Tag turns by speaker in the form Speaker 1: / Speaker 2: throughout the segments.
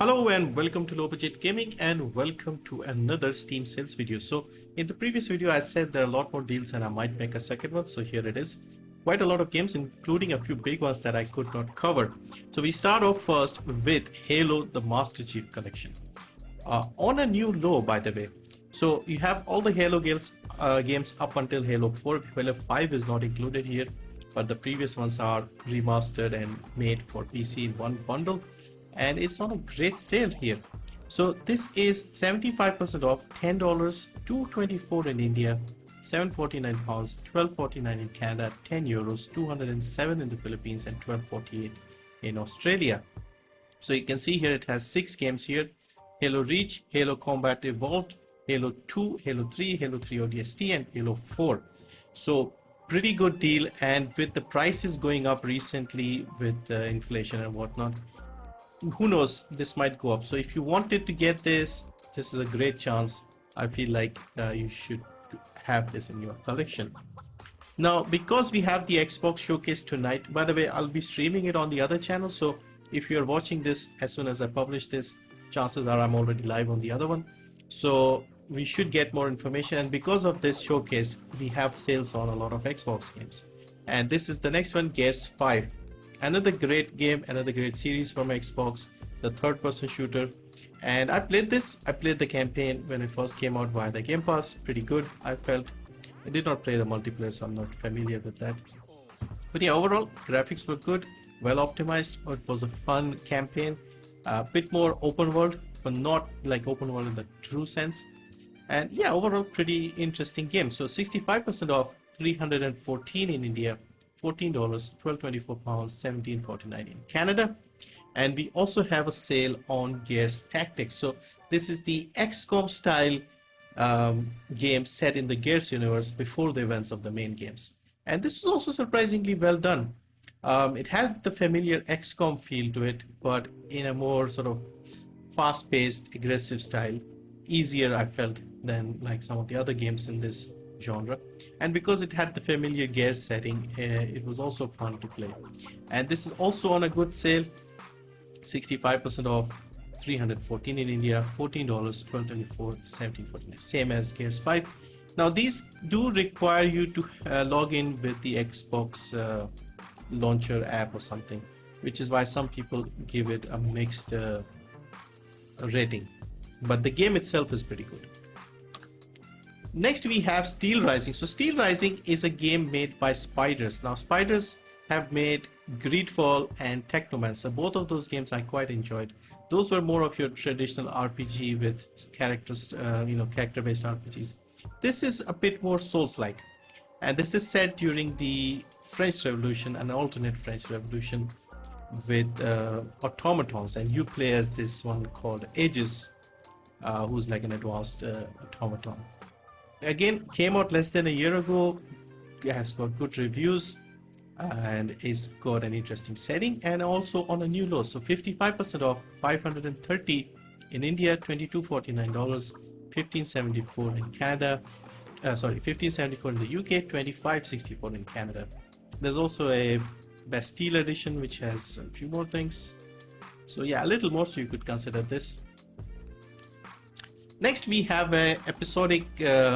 Speaker 1: Hello and welcome to Low Budget Gaming and welcome to another Steam sales video. So in the previous video I said there are a lot more deals and I might make a second one, so here it is. Quite a lot of games, including a few big ones that I could not cover. So we start off first with Halo the Master Chief Collection. On a new low, by the way. So you have all the Halo games up until Halo 4. Halo 5 is not included here, but the previous ones are remastered and made for PC in one bundle. And it's on a great sale here. So this is 75% off, $10, $224 in India, £749, £1249 in Canada, €10, $207 in the Philippines, and $1248 in Australia. So you can see here it has 6 games here: Halo Reach, Halo Combat Evolved, Halo 2, Halo 3, Halo 3 ODST, and Halo 4. So pretty good deal, and with the prices going up recently with inflation and whatnot, who knows, this might go up. So if you wanted to get this is a great chance. I feel like you should have this in your collection. Now, because we have the Xbox showcase tonight, by the way, I'll be streaming it on the other channel, so if you're watching this as soon as I publish this, chances are I'm already live on the other one. So we should get more information, and because of this showcase we have sales on a lot of Xbox games. And this is the next one, Gears 5. Another great game, another great series from Xbox, the third-person shooter. And I played the campaign when it first came out via the Game Pass. Pretty good, I felt. I did not play the multiplayer, so I'm not familiar with that. But yeah, overall, graphics were good, well optimized. It was a fun campaign. A bit more open world, but not like open world in the true sense. And yeah, overall, pretty interesting game. So 65% off, $314 in India, $14, £1224, £1749 in Canada. And we also have a sale on Gears Tactics. So this is the XCOM style game set in the Gears universe before the events of the main games. And this is also surprisingly well done. It had the familiar XCOM feel to it, but in a more sort of fast-paced, aggressive style. Easier, I felt, than like some of the other games in this genre. And because it had the familiar Gears setting, it was also fun to play. And this is also on a good sale, 65% off, $314 in India, $14, $1224, $1749, same as Gears 5. Now these do require you to log in with the Xbox launcher app or something, which is why some people give it a mixed rating, but the game itself is pretty good. Next we have Steel Rising. So Steel Rising is a game made by Spiders. Now Spiders have made Greedfall and Technomancer. Both of those games I quite enjoyed. Those were more of your traditional RPG with characters, character-based RPGs. This is a bit more Souls-like, and this is set during the French Revolution, an alternate French Revolution with automatons, and you play as this one called Aegis, who's like an advanced automaton. Again, came out less than a year ago, has got good reviews, and it's got an interesting setting, and also on a new low. So 55% off, $530 in India, $2249, $1574 in Canada, $1574 in the UK, $2564 in Canada. There's also a Bastille edition which has a few more things. So yeah, a little more, so you could consider this. Next we have a episodic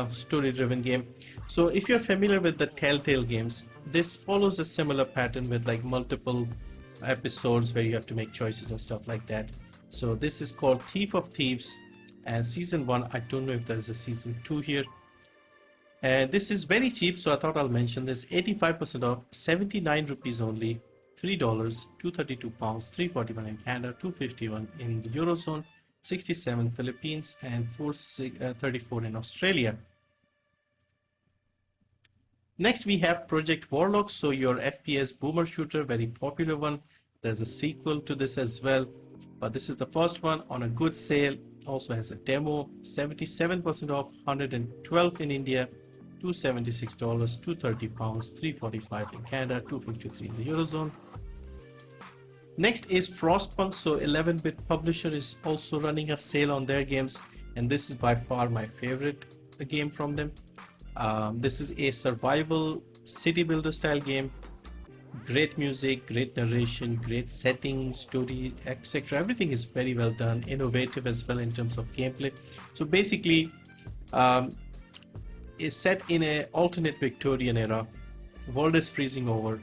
Speaker 1: story-driven game. So if you're familiar with the Telltale games, this follows a similar pattern with like multiple episodes where you have to make choices and stuff like that. So this is called Thief of Thieves, and season 1, I don't know if there is a season 2 here. And this is very cheap, so I thought I'll mention this. 85% off, 79 rupees only, $3, £232, $341 in Canada, $251 in the Eurozone, 67 Philippines, and 34 in Australia. Next we have Project Warlock, so your FPS boomer shooter, very popular one. There's a sequel to this as well, but this is the first one on a good sale. Also has a demo, 77% off, $112 in India, $276, £230, $345 in Canada, $253 in the Eurozone. Next is Frostpunk. So 11-bit publisher is also running a sale on their games, and this is by far my favorite game from them. This is a survival city builder style game Great music, great narration, great setting, story, etc. Everything is very well done, innovative as well in terms of gameplay. So basically, um, it's set in an alternate Victorian era. World is freezing over.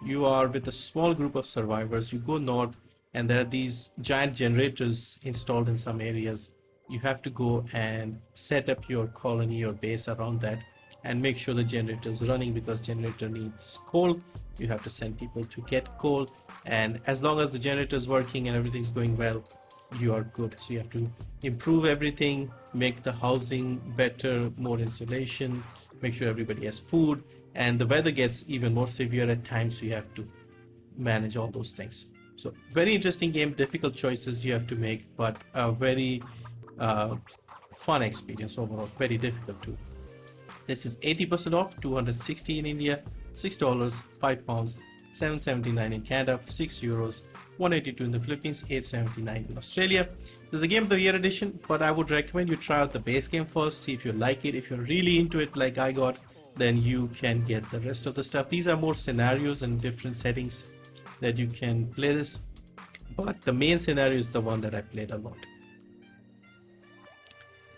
Speaker 1: You are with a small group of survivors. You go north, and there are these giant generators installed in some areas. You have to go and set up your colony or base around that and make sure the generator is running, because generator needs coal. You have to send people to get coal, and as long as the generator is working and everything's going well, you are good. So you have to improve everything, make the housing better, more insulation, make sure everybody has food, and the weather gets even more severe at times, so you have to manage all those things. So very interesting game, difficult choices you have to make, but a very uh, fun experience overall, very difficult too. This is 80% off, 260 in India, $6, £5, 7.79 in Canada, €6, 182 in the Philippines, 8.79 in Australia. There's a Game of the Year edition, but I would recommend you try out the base game first, see if you like it. If you're really into it like I got, then you can get the rest of the stuff. These are more scenarios and different settings that you can play this, but the main scenario is the one that I played a lot.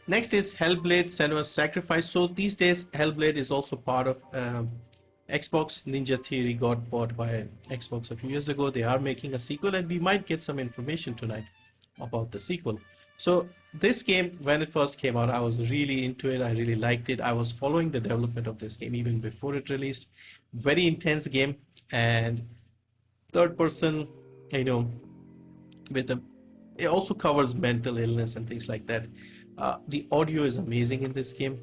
Speaker 1: Next is Hellblade: Senua's Sacrifice. So these days Hellblade is also part of Xbox. Ninja Theory got bought by Xbox a few years ago. They are making a sequel, and we might get some information tonight about the sequel. So this game, when it first came out, I was really into it. I really liked it. I was following the development of this game even before it released. Very intense game, and third person, you know, with a, it also covers mental illness and things like that. The audio is amazing in this game,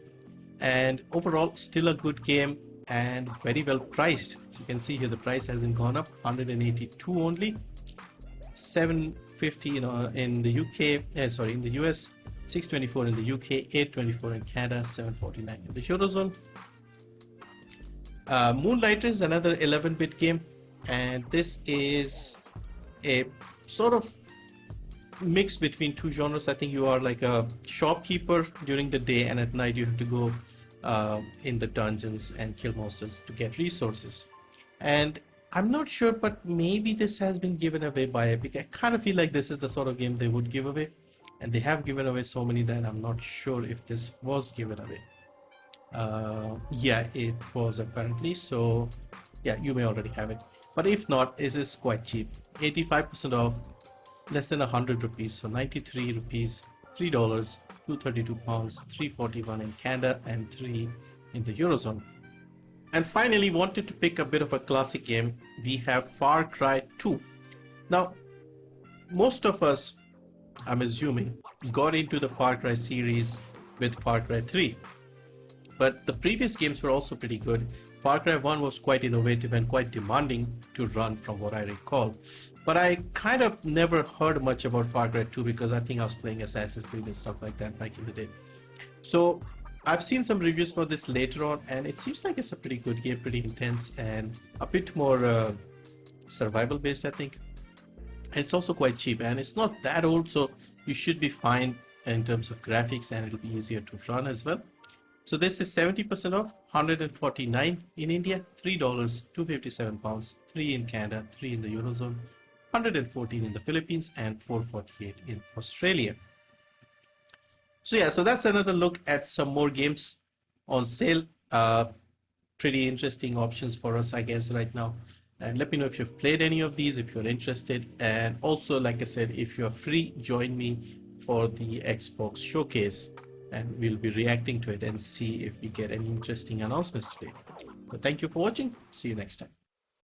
Speaker 1: and overall still a good game and very well priced. So you can see here the price hasn't gone up, 182 only, 750 in the UK, sorry, in the US, 624 in the UK, 824 in Canada, 749 in the Eurozone. Moonlight is another 11-bit game, and this is a sort of mix between two genres. I think you are like a shopkeeper during the day, and at night you have to go in the dungeons and kill monsters to get resources. And I'm not sure, but maybe this has been given away by Epic. I kind of feel like this is the sort of game they would give away, and they have given away so many that I'm not sure if this was given away. Yeah, it was apparently. So yeah, you may already have it, but if not, it is quite cheap, 85% off, less than 100 rupees, so 93 rupees, $3, 232 pounds, 341 in Canada, and 3 in the Eurozone. And finally, wanted to pick a bit of a classic game. We have Far Cry 2. Now, most of us, I'm assuming, got into the Far Cry series with Far Cry 3. But the previous games were also pretty good. Far Cry 1 was quite innovative and quite demanding to run, from what I recall. But I kind of never heard much about Far Cry 2 because I think I was playing Assassin's Creed and stuff like that back in the day. So I've seen some reviews for this later on, and it seems like it's a pretty good game, pretty intense, and a bit more survival based, I think. And it's also quite cheap, and it's not that old, so you should be fine in terms of graphics, and it'll be easier to run as well. So this is 70% off, 149 in India, $3, 257 pounds, 3 in Canada, 3 in the Eurozone, 114 in the Philippines, and 448 in Australia. So yeah, so that's another look at some more games on sale. Pretty interesting options for us, I guess, right now. And let me know if you've played any of these, if you're interested. And also, like I said, if you're free, join me for the Xbox showcase, and we'll be reacting to it and see if we get any interesting announcements today. So thank you for watching. See you next time.